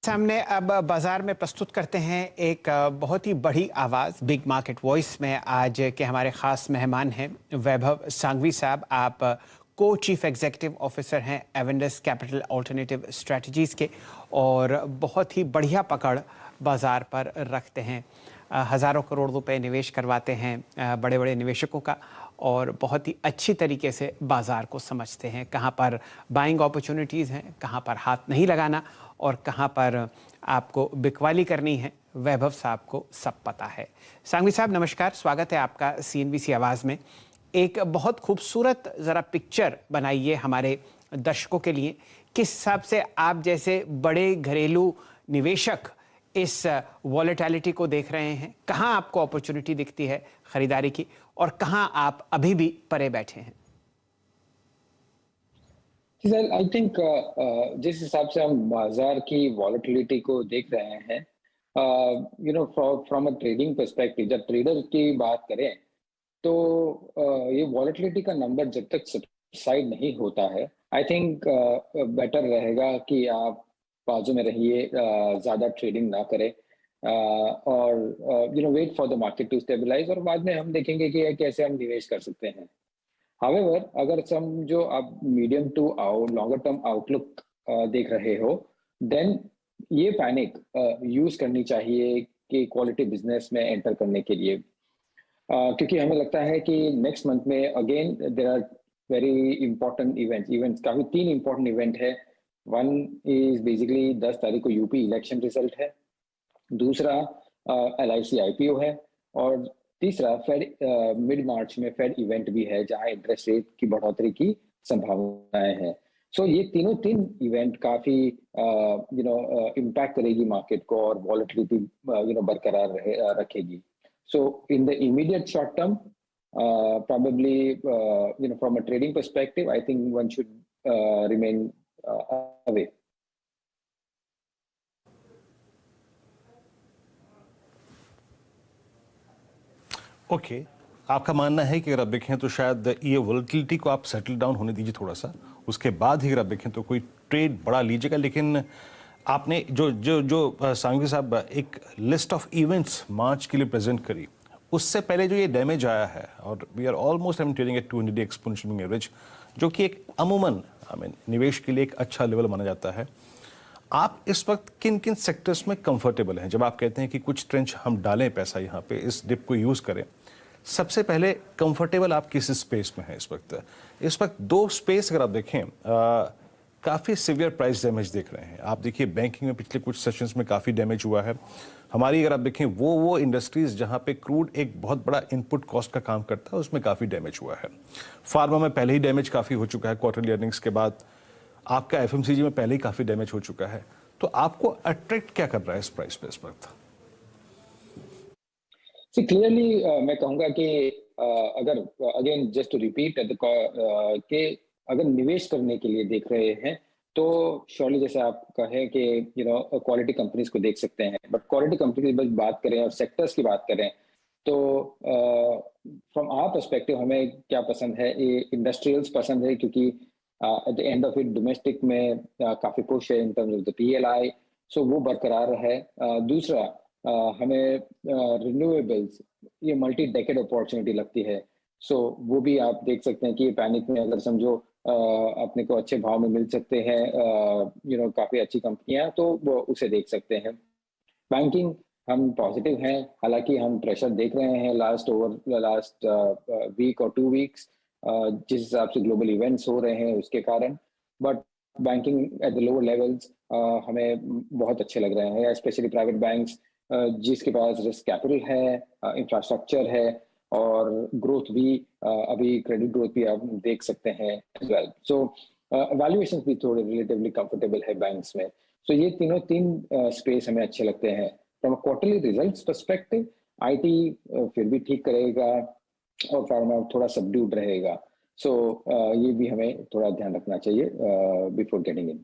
सामने अब बाजार में प्रस्तुत करते हैं एक बहुत ही बड़ी आवाज़। बिग मार्केट वॉइस में आज के हमारे ख़ास मेहमान हैं वैभव सांघवी साहब। आप को चीफ एग्जीक्यूटिव ऑफिसर हैं एवेंडस कैपिटल अल्टरनेटिव स्ट्रेटजीज़ के, और बहुत ही बढ़िया पकड़ बाज़ार पर रखते हैं। हज़ारों करोड़ रुपए निवेश करवाते हैं बड़े बड़े निवेशकों का, और बहुत ही अच्छी तरीके से बाज़ार को समझते हैं, कहाँ पर बाइंग अपॉर्चुनिटीज़ हैं, कहाँ पर हाथ नहीं लगाना और कहाँ पर आपको बिकवाली करनी है। वैभव साहब को सब पता है। सांघवी साहब नमस्कार, स्वागत है आपका CNBC आवाज़ में। एक बहुत खूबसूरत ज़रा पिक्चर बनाइए हमारे दर्शकों के लिए, किस हिसाब से आप जैसे बड़े घरेलू निवेशक इस वॉलेटिलिटी को देख रहे हैं, कहाँ आपको अपॉर्चुनिटी दिखती है खरीदारी की और कहाँ आप अभी भी परे बैठे हैं? सर आई थिंक जिस हिसाब से हम बाजार की वॉलेटिलिटी को देख रहे हैं, फ्रॉम अ ट्रेडिंग पर्सपेक्टिव, जब ट्रेडर की बात करें तो ये वॉलेटिलिटी का नंबर जब तक सबसाइड नहीं होता है, आई थिंक बेटर रहेगा कि आप बाजू में रहिए, ज़्यादा ट्रेडिंग ना करें और wait for the market to stabilise, और बाद में हम देखेंगे कि कैसे हम निवेश कर सकते हैं। हावेवर अगर समझो आप medium to longer term outlook देख रहे हो, देन ये पैनिक यूज करनी चाहिए कि क्वालिटी बिजनेस में एंटर करने के लिए, क्योंकि हमें लगता है कि नेक्स्ट मंथ में again there are very important events काफी 3 इंपॉर्टेंट इवेंट है। वन इज बेसिकली 10 तारीख को यूपी इलेक्शन रिजल्ट है, दूसरा LIC IPO है, और तीसरा फेड मिड मार्च में फेड इवेंट भी है जहां इंटरेस्ट रेट की बढ़ोतरी की संभावनाएं हैं। सो ये तीन इवेंट काफी इम्पैक्ट करेगी मार्केट को और वॉलेटिलिटी बरकरार रखेगी। So in the immediate short term, probably from a trading perspective, I think one should remain away. Okay, आपका मानना है कि अगर आप देखें तो शायद ये वॉलेटिलिटी को आप सेटल डाउन होने दीजिए थोड़ा सा, उसके बाद ही अगर आप देखें तो कोई ट्रेड बड़ा लीजिएगा। लेकिन आपने जो सांघवी साहब एक लिस्ट ऑफ इवेंट्स मार्च के लिए प्रेजेंट करी, उससे पहले जो ये डैमेज आया है, और we are almost trading at 200 exponential moving average, जो कि एक अमूमन निवेश के लिए एक अच्छा लेवल माना जाता है। आप इस वक्त किन किन सेक्टर्स में कंफर्टेबल हैं? जब आप कहते हैं कि कुछ ट्रेंच हम डालें पैसा यहाँ पे, इस डिप को यूज करें, सबसे पहले कंफर्टेबल आप किस स्पेस में हैं इस वक्त? इस वक्त 2 स्पेस अगर आप देखें, काफ़ी सिवियर प्राइस डैमेज देख रहे हैं। आप देखिए बैंकिंग में पिछले कुछ सेशंस में काफ़ी डैमेज हुआ है। हमारी अगर आप देखें वो इंडस्ट्रीज जहाँ पे क्रूड एक बहुत बड़ा इनपुट कॉस्ट का काम करता है, उसमें काफ़ी डैमेज हुआ है। फार्मा में पहले ही डैमेज काफ़ी हो चुका है क्वार्टरली अर्निंग्स के बाद। आपका FMCG में पहले ही काफ़ी डैमेज हो चुका है। तो आपको अट्रैक्ट क्या कर रहा है इस प्राइस पे इस वक्त? क्लियरली मैं कहूँगा कि अगर अगेन जस्ट टू रिपीट कि अगर निवेश करने के लिए देख रहे हैं तो श्योरली जैसे आप कहें कि क्वालिटी कंपनीज को देख सकते हैं, बट क्वालिटी कंपनी की बात करें और सेक्टर्स की बात करें तो फ्रॉम आवर पर्सपेक्टिव हमें क्या पसंद है, ये इंडस्ट्रियल्स पसंद है, क्योंकि at the end of it domestic में काफी पुश है in terms of the PLI, सो वो बरकरार है। दूसरा हमें रिन्यूएबल्स, ये मल्टी डेकेड अपॉर्चुनिटी लगती है, सो वो भी आप देख सकते हैं कि पैनिक में अगर समझो अपने को अच्छे भाव में मिल सकते हैं काफी अच्छी कंपनियां, तो वो उसे देख सकते हैं। बैंकिंग हम पॉजिटिव हैं, हालांकि हम प्रेशर देख रहे हैं लास्ट वीक और 2 वीक्स जिस हिसाब से ग्लोबल इवेंट्स हो रहे हैं उसके कारण, but banking at the lower levels हमें बहुत अच्छे लग रहे हैं, स्पेशली प्राइवेट बैंक्स जिसके पास रिस्क कैपिटल है, इंफ्रास्ट्रक्चर है, और ग्रोथ भी अभी क्रेडिट ग्रोथ भी आप देख सकते हैं एज वेल। सो वैल्यूएशंस भी थोड़े रिलेटिवली कंफर्टेबल है बैंक्स में। सो ये तीन स्पेस हमें अच्छे लगते हैं। From quarterly results perspective IT फिर भी ठीक करेगा और फार्मा थोड़ा सबड्यूड रहेगा, सो ये भी हमें थोड़ा ध्यान रखना चाहिए बिफोर गेटिंग इन।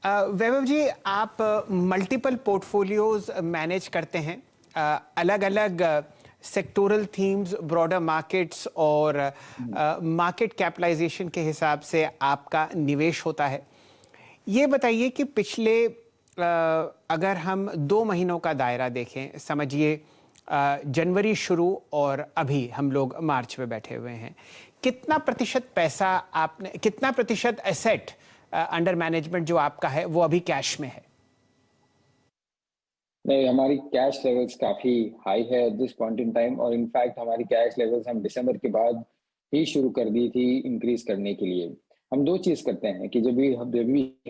वैभव जी, आप मल्टीपल पोर्टफोलियोज मैनेज करते हैं, अलग अलग सेक्टोरल थीम्स, ब्रॉडर मार्केट्स और मार्केट कैपिटलाइजेशन के हिसाब से आपका निवेश होता है। ये बताइए कि पिछले अगर हम 2 महीनों का दायरा देखें, समझिए जनवरी शुरू और अभी हम लोग मार्च में बैठे हुए हैं, कितना प्रतिशत पैसा आपने, कितना प्रतिशत एसेट अंडर मैनेजमेंट जो आपका है वो अभी कैश में है? नहीं, हमारी कैश लेवल्स काफ़ी हाई है at this point in time, और इनफैक्ट हमारी कैश लेवल्स हम दिसंबर के बाद ही शुरू कर दी थी इंक्रीज़ करने के लिए। हम 2 चीज़ करते हैं कि जब भी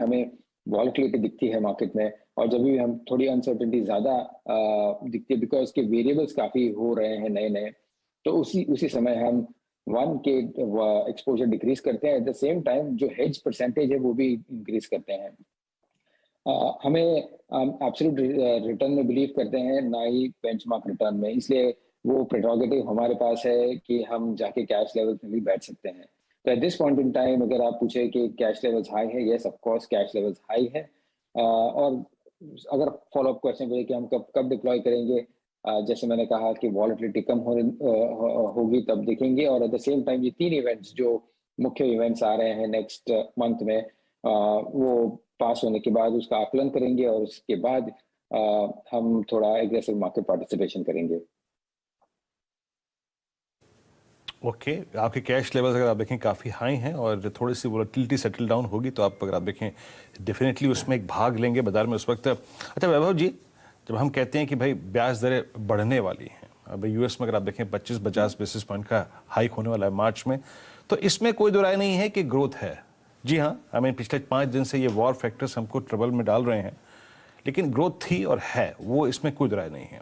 हमें वॉलेटिलिटी दिखती है मार्केट में, और जब भी हम थोड़ी अनसर्टेनिटी ज़्यादा दिखती है बिकॉज़ के वेरिएबल्स काफ़ी हो रहे हैं नए-नए, तो उसी उसी समय हम के एक्सपोज़र डिक्रीज़ करते हैं। एट द सेम टाइम जो हेज परसेंटेज है वो भी इंक्रीज़ करते हैं। हमें एब्सोल्यूट रिटर्न में बिलीव करते हैं, ना ही बेंचमार्क रिटर्न में, इसलिए वो प्रेरोगेटिव हमारे पास है कि हम जाके कैश लेवल्स में भी बैठ सकते हैं। तो at this point in time अगर आप पूछे कि कैश लेवल्स हाई है, yes of course cash levels high है। और अगर फॉलो अप क्वेश्चन बोले कि हम कब कब डिप्लॉय करेंगे, जैसे मैंने कहा कि वॉलेटिलिटी कम होगी तब देखेंगे, और एट द सेम टाइम ये 3 इवेंट्स जो मुख्य इवेंट्स आ रहे हैं नेक्स्ट मंथ में, वो पास होने के बाद उसका आकलन करेंगे, और उसके बाद हम थोड़ा एग्रेसिव मार्केट पार्टिसिपेशन करेंगे। ओके, आपके कैश लेवल्स अगर आप देखें काफ़ी हाई हैं और थोड़ी सी वोलेटिलिटी सेटल डाउन होगी तो आप अगर आप देखें डेफिनेटली उसमें एक भाग लेंगे बाजार में उस वक्त। अच्छा वैभव जी, जब हम कहते हैं कि भाई ब्याज दरें बढ़ने वाली हैं, अब यूएस में अगर आप देखें 25-50 बेसिस पॉइंट का हाइक होने वाला है मार्च में, तो इसमें कोई दो राय नहीं है कि ग्रोथ है। जी हाँ, पिछले 5 दिन से ये वॉर फैक्टर्स हमको ट्रबल में डाल रहे हैं, लेकिन ग्रोथ थी और है, वो इसमें कोई दो राय नहीं है।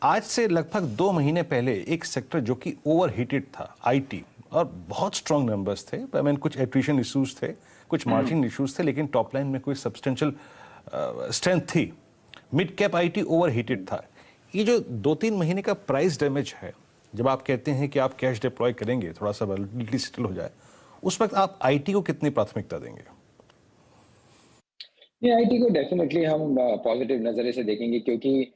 आज से लगभग 2 महीने पहले एक सेक्टर जो कि ओवर हीटेड था, आईटी, और बहुत स्ट्रांग नंबर्स थे, कुछ एट्रिशन इश्यूज थे, कुछ मार्जिन इश्यूज थे, लेकिन टॉप लाइन में कोई सब्सटेंशियल स्ट्रेंथ थी। Mid cap IT over heated था। ये जो 2-3 महीने का प्राइस डैमेज है, जब आप कहते हैं कि आप कैश डिप्लॉय करेंगे, थोड़ा सा वोलेटिलिटी सेटल हो जाए, उस वक्त आप आईटी को कितनी प्राथमिकता देंगे? ये आईटी को डेफिनेटली हम पॉजिटिव नज़रिए से देखेंगे, क्योंकि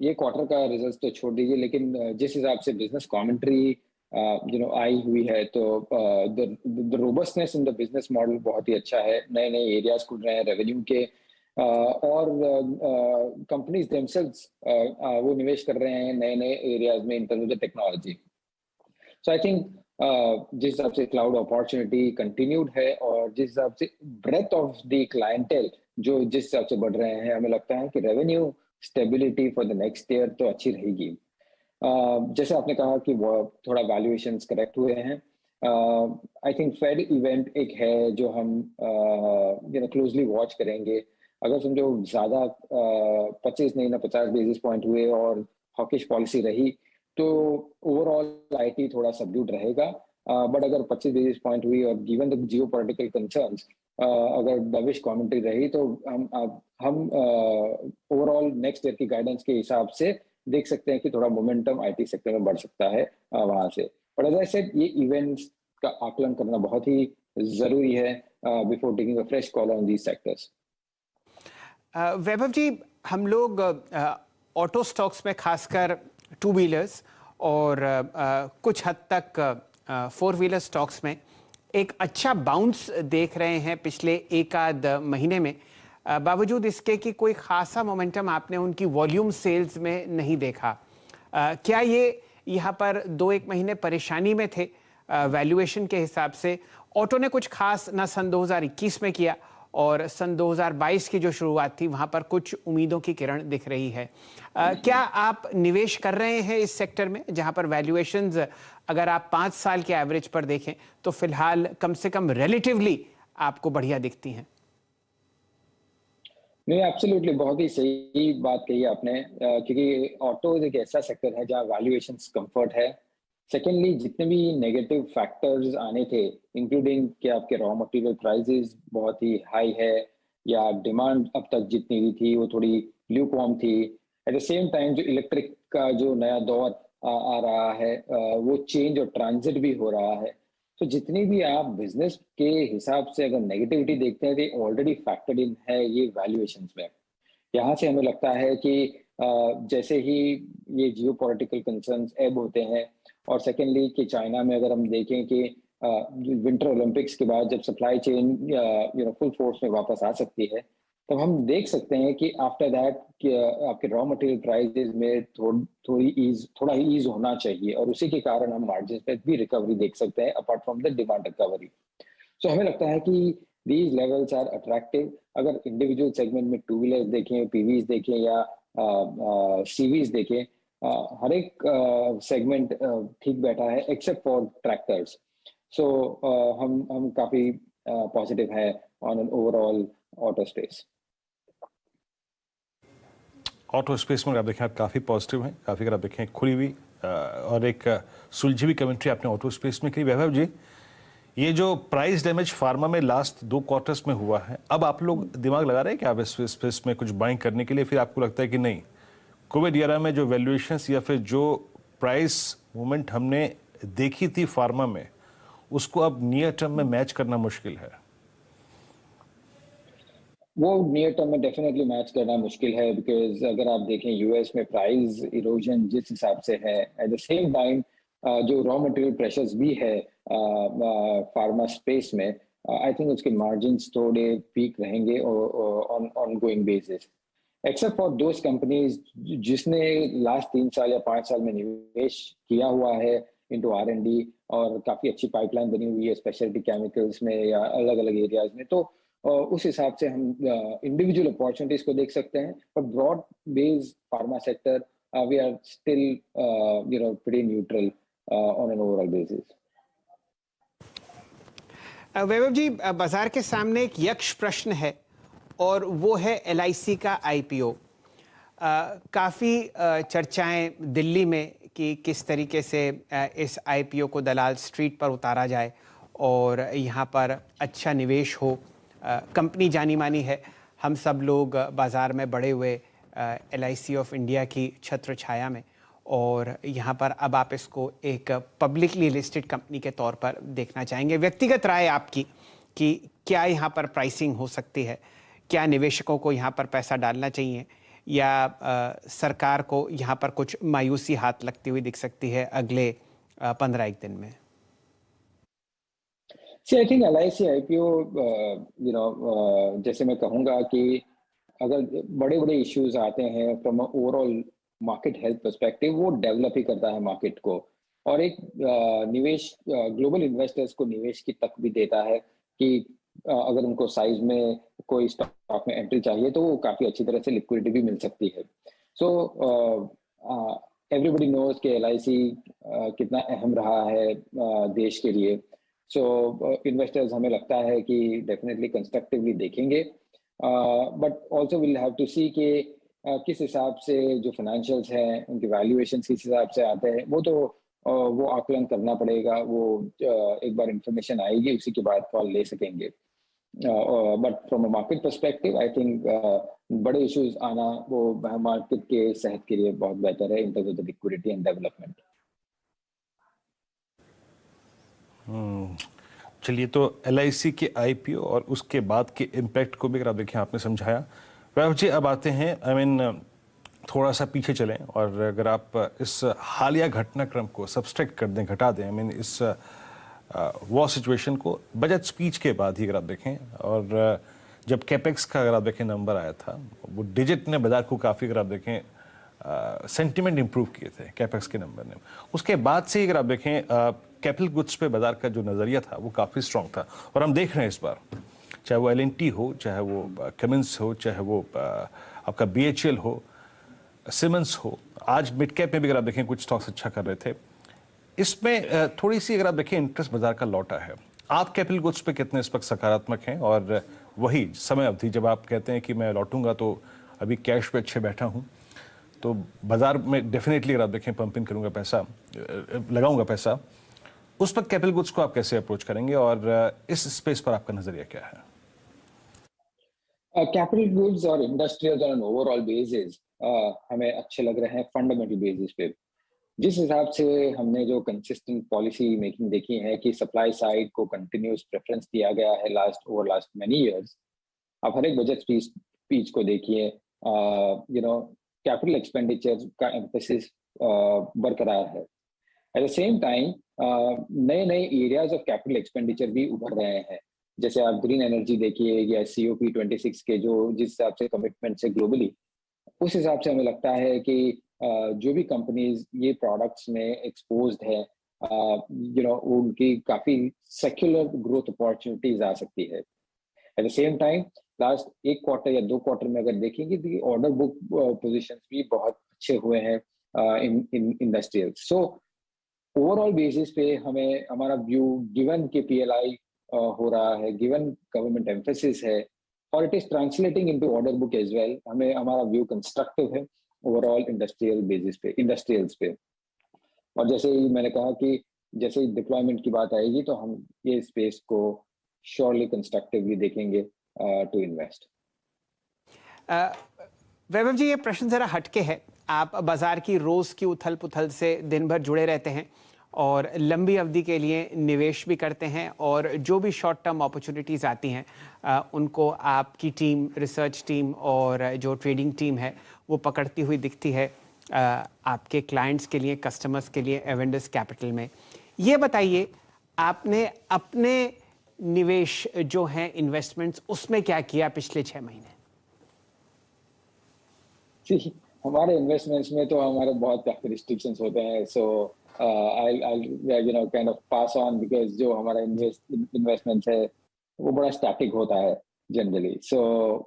ये क्वार्टर का रिजल्ट्स तो छोड़ दीजिए, लेकिन जिस हिसाब से बिजनेस कमेंट्री आई हुई है, तो the robustness in the business model बहुत ही अच्छा है। नए नए एरियाज खुल रहे हैं रेवेन्यू के, और कंपनीज देमसेल्व्स वो निवेश कर रहे हैं नए नए एरियाज में in terms of technology. So I think जिस हिसाब से क्लाउड अपॉर्चुनिटी कंटिन्यूड है, और जिस हिसाब से ब्रेथ ऑफ द क्लाइंटेल जो जिस हिसाब से बढ़ रहे हैं, हमें लगता है कि revenue stability for the next year तो अच्छी रहेगी। जैसे आपने कहा कि वो थोड़ा वैल्यूएशंस करेक्ट हुए हैं। आई थिंक फेड इवेंट एक है जो हम क्लोजली वॉच करेंगे। अगर समझो ज़्यादा 25 नहीं ना 50 बेसिस पॉइंट हुए और हॉकिश पॉलिसी रही, तो ओवरऑल आईटी थोड़ा सबड्यूड रहेगा। बट अगर 25 बेसिस पॉइंट हुई और गिवन द जियोपॉलिटिकल कंसर्न्स, अगर डविश कमेंट्री रही, तो हम ओवरऑल नेक्स्ट ईयर की गाइडेंस के हिसाब से देख सकते हैं कि थोड़ा मोमेंटम आईटी सेक्टर में बढ़ सकता है वहां से। बट एज आई सेड, ये इवेंट्स का आकलन करना बहुत ही जरूरी है before taking a fresh call on these sectors. Vaibhav ji, हम लोग ऑटो स्टॉक्स में खासकर 2 व्हीलर्स और कुछ हद तक 4 व्हीलर स्टॉक्स में एक अच्छा बाउंस देख रहे हैं पिछले एक आध महीने में, बावजूद इसके कि कोई खासा मोमेंटम आपने उनकी वॉल्यूम सेल्स में नहीं देखा। क्या ये यहाँ पर 2-1 महीने परेशानी में थे वैल्यूएशन के हिसाब से? ऑटो ने कुछ खास ना सन 2021 में किया, और सन 2022 की जो शुरुआत थी वहाँ पर कुछ उम्मीदों की किरण दिख रही है। क्या आप निवेश कर रहे हैं इस सेक्टर में, जहाँ पर वैल्यूएशंस अगर आप 5 साल के एवरेज पर देखें तो फिलहाल कम से कम रिलेटिवली आपको बढ़िया दिखती हैं? नहीं, एब्सोल्युटली, बहुत ही सही बात कही आपने, क्योंकि ऑटो एक ऐसा सेक्टर है जहाँ वैल्यूएशंस कंफर्ट है। सेकेंडली, जितने भी नेगेटिव फैक्टर्स आने थे, इंक्लूडिंग कि आपके रॉ मटेरियल प्राइसेस बहुत ही हाई है, या डिमांड अब तक जितनी भी थी वो थोड़ी ल्यूकवार्म थी। एट द सेम टाइम जो इलेक्ट्रिक का जो नया दौर आ रहा है, वो चेंज और ट्रांजिट भी हो रहा है। तो जितनी भी आप बिजनेस के हिसाब से अगर नेगेटिविटी देखते हैं, तो ऑलरेडी फैक्टर्ड इन है ये वैल्यूएशंस में। यहाँ से हमें लगता है कि जैसे ही ये जियोपॉलिटिकल कंसर्न्स एब होते हैं, और सेकेंडली कि चाइना में अगर हम देखें कि विंटर ओलंपिक्स के बाद जब सप्लाई चेन फुल फोर्स में वापस आ सकती है, तब हम देख सकते हैं कि आफ्टर दैट कि आपके रॉ मटेरियल प्राइसेस में थोड़ा ही ईज होना चाहिए, और उसी के कारण हम मार्जिन पे भी रिकवरी देख सकते हैं apart from the demand recovery. So हमें लगता है कि दीज लेवल्स आर अट्रैक्टिव। अगर इंडिविजुअल सेगमेंट में टू व्हीलर्स देखें, पीवीज देखें या सीवीज देखें, हर एक सेगमेंट ठीक बैठा है एक्सेप्ट फॉर ट्रैक्टर्स। सो हम काफी पॉजिटिव है on an overall auto space. Auto space में अगर आप देखें आप काफ़ी पॉजिटिव हैं, काफ़ी अगर आप देखें खुली हुई और एक सुलझी हुई कमेंट्री आपने ऑटो स्पेस में की। वैभव जी, ये जो प्राइस डैमेज फार्मा में लास्ट 2 क्वार्टर्स में हुआ है, अब आप लोग दिमाग लगा रहे हैं कि आप इस स्पेस में कुछ बाइंग करने के लिए, फिर आपको लगता है कि नहीं, कोविड ईरा में जो वैल्यूएशंस या फिर जो प्राइस मूवमेंट हमने देखी थी फार्मा में, उसको अब नियर टर्म में मैच करना मुश्किल है? वो नियर टर्म में डेफिनेटली मैच करना मुश्किल है, बिकॉज अगर आप देखें यूएस में प्राइस इरोजन जिस हिसाब से है, एट द सेम टाइम जो रॉ मटेरियल प्रेशर्स भी है फार्मा स्पेस में, आई थिंक उसके मार्जिन्स थोड़े वीक रहेंगे on going basis, except for those companies जिसने लास्ट 3 साल या 5 साल में निवेश किया हुआ है इनटू R&D, और काफी अच्छी पाइपलाइन बनी हुई है स्पेशलिटी केमिकल्स में या अलग अलग एरियाज में। तो उस हिसाब से हम इंडिविजुअल अपॉर्चुनिटीज को देख सकते हैं, पर broad based pharma sector we are still pretty neutral on an overall basis. Vaibhav ji, बाजार के सामने एक यक्ष प्रश्न है और वो है LIC का IPO। काफ़ी चर्चाएं दिल्ली में कि किस तरीके से इस IPO को दलाल स्ट्रीट पर उतारा जाए और यहाँ पर अच्छा निवेश हो। कंपनी जानी मानी है, हम सब लोग बाज़ार में बड़े हुए LIC ऑफ इंडिया की छत्र छाया में, और यहाँ पर अब आप इसको एक पब्लिकली लिस्टेड कंपनी के तौर पर देखना चाहेंगे। व्यक्तिगत राय आपकी कि क्या यहाँ पर प्राइसिंग हो सकती है, क्या निवेशकों को यहाँ पर पैसा डालना चाहिए, या सरकार को यहाँ पर कुछ मायूसी हाथ लगती हुई दिख सकती है अगले 15-1 दिन में? See, I think LIC IPO, जैसे मैं कहूँगा कि अगर बड़े बड़े इश्यूज आते हैं from overall market health perspective, वो डेवलप ही करता है मार्केट को, और एक निवेश ग्लोबल इन्वेस्टर्स को निवेश की तक भी देता है कि अगर उनको साइज में कोई स्टॉक में एंट्री चाहिए तो वो काफ़ी अच्छी तरह से लिक्विडिटी भी मिल सकती है। सो एवरीबडी नोज कि LIC कितना अहम रहा है देश के लिए। सो इन्वेस्टर्स हमें लगता है कि डेफिनेटली कंस्ट्रक्टिवली देखेंगे, but also will have to see कि किस हिसाब से जो फाइनेंशियल्स हैं उनके वैल्यूएशन किस हिसाब से आते हैं, वो आकलन करना पड़ेगा। वो एक बार इंफॉर्मेशन आएगी उसी के बाद कॉल ले सकेंगे, but from a market perspective I think बड़े इश्यूज आना वो मार्केट के सेहत के लिए बहुत बेहतर है in terms of the liquidity and development. चलिए, तो LIC के IPO और उसके बाद के इम्पैक्ट को भी अगर आप देखें, आपने समझाया। वैभव जी, अब आते हैं थोड़ा सा पीछे चलें, और अगर आप इस हालिया घटनाक्रम को सब्सट्रैक्ट कर दें, घटा दें, इस वॉर सिचुएशन को बजट स्पीच के बाद ही अगर आप देखें, और जब कैपेक्स का अगर आप देखें नंबर आया था, वो डिजिट ने बाजार को काफ़ी अगर आप देखें सेंटिमेंट इंप्रूव किए थे कैपेक्स के नंबर ने। उसके बाद से अगर आप देखें कैपिटल गुड्स पे बाजार का जो नज़रिया था वो काफ़ी स्ट्रांग था, और हम देख रहे हैं इस बार, चाहे वो L&T हो, चाहे वो कमिंस हो, चाहे वो आपका BHEL हो, सिमेंस हो, आज मिड कैप में भी अगर आप देखें कुछ स्टॉक्स अच्छा कर रहे थे। इसमें थोड़ी सी अगर आप देखें इंटरेस्ट बाजार का लौटा है। आप कैपिटल गुड्स पे कितने इस वक्त सकारात्मक हैं, और वही समय अवधि जब आप कहते हैं कि मैं लौटूंगा तो अभी कैश पे अच्छे बैठा हूँ, तो बाजार में डेफिनेटली अगर आप देखें पंप इन करूँगा, पैसा लगाऊंगा पैसा, उस वक्त कैपिटल गुड्स को आप कैसे अप्रोच करेंगे, और इस स्पेस पर आपका नजरिया क्या है? कैपिटल गुड्स और industrials on an overall basis हमें अच्छे लग रहे हैं फंडामेंटल बेसिस पे। जिस हिसाब से हमने जो कंसिस्टेंट पॉलिसी मेकिंग देखी है कि सप्लाई साइड को कंटिन्यूस प्रेफरेंस दिया गया है लास्ट मेनी इयर्स। आप हर एक बजट स्पीच को देखिए, कैपिटल एक्सपेंडिचर का एम्फेसिस बरकरार है। एट द सेम टाइम नए नए एरियाज ऑफ कैपिटल एक्सपेंडिचर भी उभर रहे हैं। जैसे आप ग्रीन एनर्जी देखिए या COP26 के जो जिस हिसाब से कमिटमेंट्स है ग्लोबली, उस हिसाब से हमें लगता है कि जो भी कंपनीज ये प्रोडक्ट्स में एक्सपोज्ड है, उनकी काफी सेक्युलर ग्रोथ अपॉर्चुनिटीज आ सकती है। At the same time last एक क्वार्टर या 2 क्वार्टर में अगर देखेंगे तो ऑर्डर बुक पोजीशंस भी बहुत अच्छे हुए हैं in industrial. So overall basis पे हमें हमारा व्यू, गिवन के PLI हो रहा है, गिवन गवर्नमेंट एम्फेसिस है, और it is translating into order book as well, हमें हमारा व्यू कंस्ट्रक्टिव है ओवरऑल इंडस्ट्रियल बेसिस पे, इंडस्ट्रियल्स पे। और जैसे ही मैंने कहा कि जैसे ही डिप्लॉयमेंट की बात आएगी तो हम ये स्पेस को श्योरली कंस्ट्रक्टिवली देखेंगे टू इन्वेस्ट। वैभव जी, ये प्रश्न जरा हटके है। आप बाजार की रोज की उथल पुथल से दिन भर जुड़े रहते हैं और लंबी अवधि के लिए निवेश भी करते हैं, और जो भी शॉर्ट टर्म अपॉर्चुनिटीज़ आती हैं उनको आपकी टीम, रिसर्च टीम और जो ट्रेडिंग टीम है वो पकड़ती हुई दिखती है आपके क्लाइंट्स के लिए, कस्टमर्स के लिए, एवेंडर्स कैपिटल में। ये बताइए, आपने अपने निवेश जो हैं, इन्वेस्टमेंट्स, उसमें क्या किया पिछले 6 महीने? हमारे इन्वेस्टमेंट्स में तो हमारे बहुत काफी रिस्ट्रिक्शंस होते हैं, सो I'll kind of pass on, because जो हमारा इन्वेस्टमेंट्स है वो बड़ा स्टैटिक होता है जनरली, सो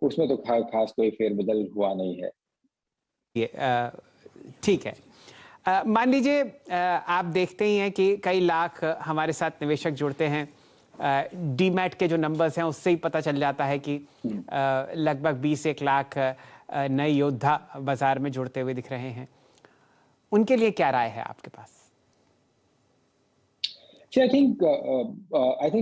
उसमें तो खास कोई फेरबदल हुआ नहीं है। ये ठीक है। मान लीजिए आप देखते ही हैं कि कई लाख हमारे साथ निवेशक जुड़ते हैं। डीमैट के जो नंबर्स हैं उससे ही पता चल जाता है कि लगभग 20-1 लाख नए योद्धा बाजार में जुड़ते हुए दिख रहे हैं। उनके लिए क्या राय है आपके पास? I think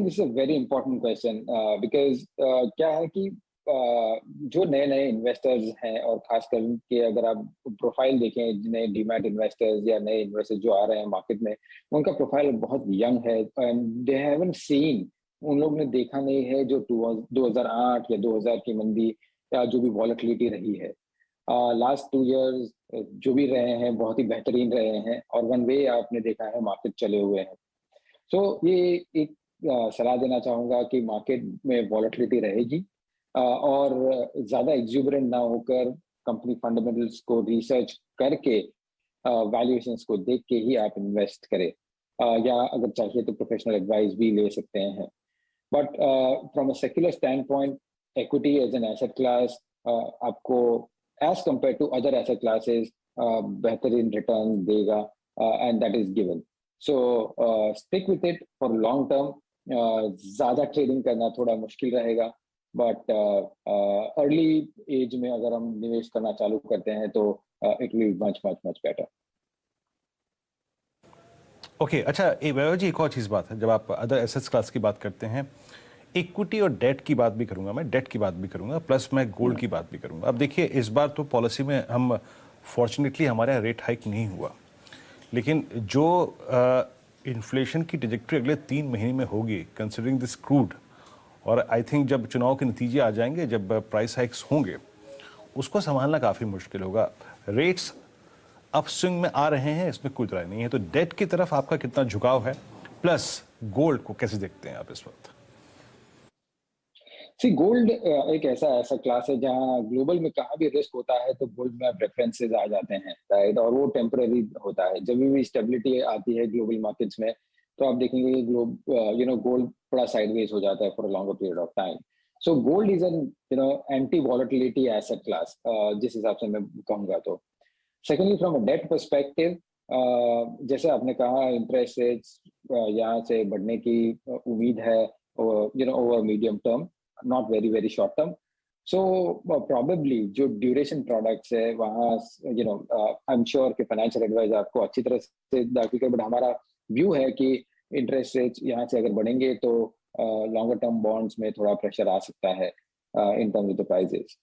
this is a very important question, because क्या है कि जो नए इन्वेस्टर्स हैं, और खास करके अगर आप प्रोफाइल देखें नए डीमैट इन्वेस्टर्स या नए इन्वेस्टर्स जो आ रहे हैं मार्केट में, उनका प्रोफाइल बहुत यंग है, एंड दे हैवंट सीन, उन लोग ने देखा नहीं है जो 2008 या 2000 की मंदी या जो भी वॉलेटिलिटी रही है। लास्ट 2 इयर्स जो भी रहे हैं बहुत ही बेहतरीन रहे हैं, और वन वे आपने देखा है मार्केट चले हुए हैं। सो ये एक सलाह देना चाहूँगा कि मार्केट में वॉलेटिलिटी रहेगी, और ज़्यादा एक्सूबरेंट ना होकर कंपनी फंडामेंटल्स को रिसर्च करके वैल्यूएशंस को देख के ही आप इन्वेस्ट करें, या अगर चाहिए तो प्रोफेशनल एडवाइस भी ले सकते हैं। But from a secular standpoint, equity as an asset class आपको as compare to other asset classes बेहतरीन रिटर्न देगा, and that is given. So stick with it for long term. ज़्यादा trading करना थोड़ा मुश्किल रहेगा, बट अर्ली एज में अगर हम निवेश करना चालू करते हैं तो it will be much much much better. Okay, अच्छा वैभव जी, एक और चीज़ बात है, जब आप अदर एसेट्स क्लास की बात करते हैं, इक्विटी और डेट की बात भी करूंगा मैं, डेट की बात भी करूंगा, प्लस मैं गोल्ड की बात भी करूंगा। अब देखिए, इस बार तो पॉलिसी में हम फॉर्चुनेटली हमारे यहाँ रेट हाइक नहीं हुआ, लेकिन जो इन्फ्लेशन की ट्रेजेक्टरी अगले 3 महीने में होगी, कंसिडरिंग दिस क्रूड, और आई थिंक जब चुनाव के नतीजे आ जाएंगे, जब प्राइस हाइक्स होंगे, उसको संभालना काफ़ी मुश्किल होगा। रेट्स अपस्विंग में आ रहे हैं, इसमें कोई राय नहीं है। तो डेट की तरफ आपका कितना झुकाव है, प्लस गोल्ड को कैसे देखते हैं आप इस वक्त? गोल्ड एक ऐसा क्लास है जहां ग्लोबल में कहाँ भी रिस्क होता है तो गोल्ड में प्रेफरेंसेस आ जाते हैं, राइट, और वो टेम्पररी होता है। जब भी स्टेबिलिटी आती है ग्लोबल मार्केट्स में तो आप देखेंगे गोल्ड थोड़ा साइडवेज हो जाता है for a longer period of time. So gold is an anti volatility asset class, जिस हिसाब से मैं कहूँगा। तो secondly, from a debt perspective, जैसे आपने कहा, इंटरेस्ट रेट्स यहाँ से बढ़ने की उम्मीद है over medium term, not very short term. So probably जो ड्यूरेशन प्रोडक्ट्स है वहाँ I'm sure कि फाइनेंशियल एडवाइजर आपको अच्छी तरह से दाखिल, बट हमारा व्यू है कि इंटरेस्ट रेट्स यहाँ से अगर बढ़ेंगे तो लॉन्गर टर्म बॉन्ड्स में थोड़ा प्रेशर आ सकता है in terms of the prices.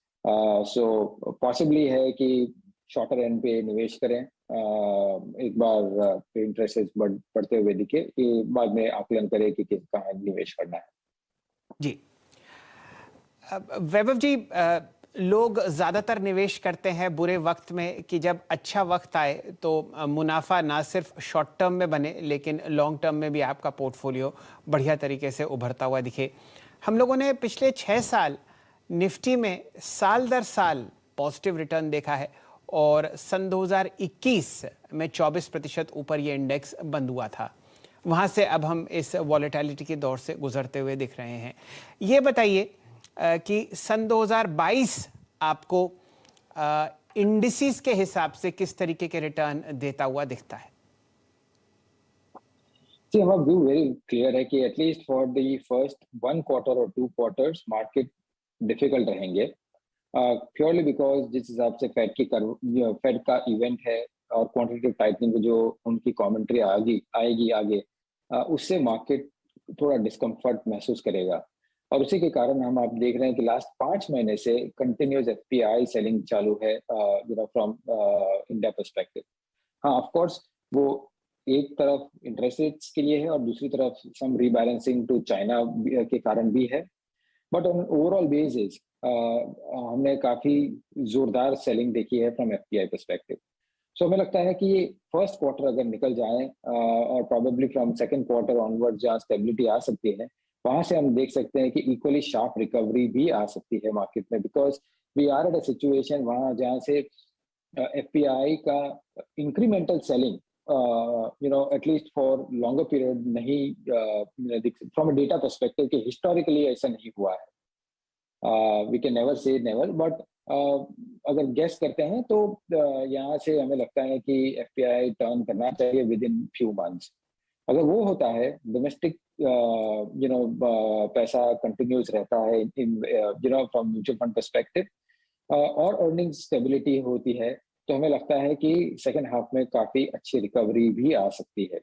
So possibly है कि शॉर्टर एंड पे निवेश करें, एक बार इंटरेस्ट रेट्स बढ़ते हुए दिखे, कि बाद में आकलन करें कि कहाँ निवेश करना है। जी वैभव जी, लोग ज़्यादातर निवेश करते हैं बुरे वक्त में, कि जब अच्छा वक्त आए तो मुनाफा ना सिर्फ शॉर्ट टर्म में बने लेकिन लॉन्ग टर्म में भी आपका पोर्टफोलियो बढ़िया तरीके से उभरता हुआ दिखे। हम लोगों ने पिछले 6 साल निफ्टी में साल दर साल पॉजिटिव रिटर्न देखा है और सन 2021 में 24% ऊपर ये इंडेक्स बंद हुआ था। वहाँ से अब हम इस वॉलेटिलिटी के दौर से गुजरते हुए दिख रहे हैं। ये बताइए कि सन 2022 आपको इंडिसेस के हिसाब से किस तरीके के रिटर्न देता हुआ दिखता है? See, our view very clear है कि at least for the first 1 quarter or 2 quarters market difficult रहेंगे, purely because जिस हिसाब से फेड का इवेंट है और क्वांटिटेटिव टाइटनिंग की जो उनकी कमेंट्री आएगी आगे, उससे मार्केट थोड़ा डिस्कम्फर्ट महसूस करेगा। और उसी के कारण आप देख रहे हैं कि लास्ट 5 महीने से कंटिन्यूस एफपीआई सेलिंग चालू है फ्रॉम इंडिया पर्सपेक्टिव। हाँ, ऑफ कोर्स वो एक तरफ इंटरेस्ट रेट्स के लिए है और दूसरी तरफ सम रीबैलेंसिंग टू चाइना के कारण भी है, बट ऑन ओवरऑल बेसिस हमने काफी जोरदार सेलिंग देखी है फ्रॉम एफपीआई पर्सपेक्टिव। सो हमें लगता है कि ये फर्स्ट क्वार्टर अगर निकल जाए और probably from second quarter onward जहाँ स्टेबिलिटी आ सकती है, वहां से हम देख सकते हैं कि इक्वली शार्प रिकवरी भी आ सकती है मार्केट में, because we are at a situation वहां जहाँ से एफपीआई का incremental selling at least for longer period नहीं फ्रॉम अ डेटा पर्सपेक्टिव कि हिस्टोरिकली ऐसा नहीं हुआ है। We can never say never, but अगर गेस करते हैं तो यहाँ से हमें लगता है कि एफपीआई टर्न करना चाहिए विद इन फ्यू मंथ्स। अगर वो होता है, डोमेस्टिक पैसा कंटिन्यूस रहता है in from mutual fund perspective और अर्निंग स्टेबिलिटी होती है, तो हमें लगता है कि सेकेंड हाफ में काफी अच्छी रिकवरी भी आ सकती है।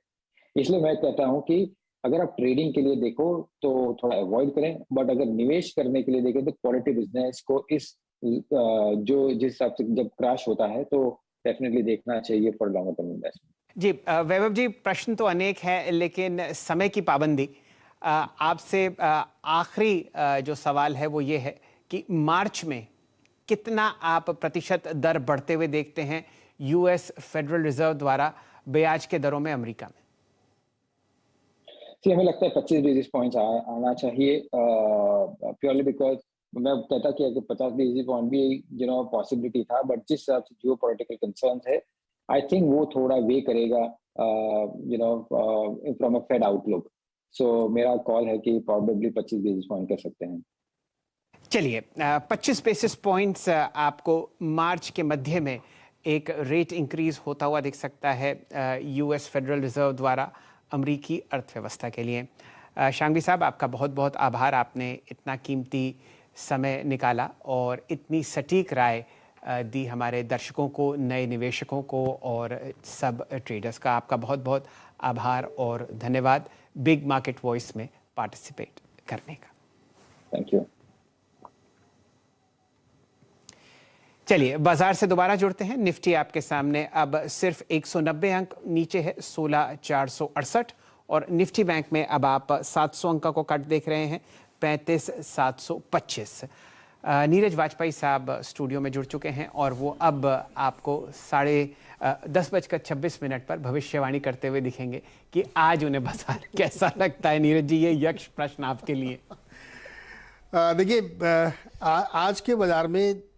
इसलिए मैं कहता हूं कि अगर आप ट्रेडिंग के लिए देखो तो थोड़ा अवॉइड करें, बट अगर निवेश करने के लिए देखें तो क्वालिटी बिजनेस को इस जिस हिसाब से जब क्रैश होता है तो डेफिनेटली देखना चाहिए फॉर लॉन्गर टर्म इन्वेस्टमेंट। जी वैभव जी, प्रश्न तो अनेक है लेकिन समय की पाबंदी, आपसे आखिरी जो सवाल है वो ये है कि मार्च में कितना आप प्रतिशत दर बढ़ते हुए देखते हैं यूएस फेडरल रिजर्व द्वारा ब्याज के दरों में अमेरिका में? हमें लगता है 25 बेसिस पॉइंट्स आना चाहिए, प्योरली बिकॉज मैं कहता कि अगर 50 बेसिस पॉइंट भी पॉसिबिलिटी था, बट जिस हिसाब से जियो पॉलिटिकल कंसर्न्स है, आई थिंक वो थोड़ा वे करेगा फ्रॉम अ फेड आउटलुक। सो मेरा कॉल है कि प्रोबेबली 25 बेसिस पॉइंट कर सकते हैं। चलिए 25 बेसिस पॉइंट्स आपको मार्च के मध्य में एक रेट इंक्रीज होता हुआ दिख सकता है यूएस फेडरल रिजर्व द्वारा अमेरिकी अर्थव्यवस्था के लिए। शांघवी साहब, आपका बहुत बहुत आभार, आपने इतना कीमती समय निकाला और इतनी सटीक राय दी हमारे दर्शकों को, नए निवेशकों को और सब ट्रेडर्स का। आपका बहुत बहुत आभार और धन्यवाद बिग मार्केट वॉइस में पार्टिसिपेट करने का। Thank you. चलिए बाजार से दोबारा जुड़ते हैं। निफ्टी आपके सामने अब सिर्फ 190 अंक नीचे है, 16,468, और निफ्टी बैंक में अब आप 700 अंक को कट देख रहे हैं, 35,725। नीरज वाजपेयी साहब स्टूडियो में जुड़ चुके हैं और वो अब आपको 10:26 पर भविष्यवाणी करते हुए दिखेंगे कि आज उन्हें बाजार कैसा लगता है। नीरज जी, ये यक्ष प्रश्न आपके लिए। देखिए, आज के बाजार में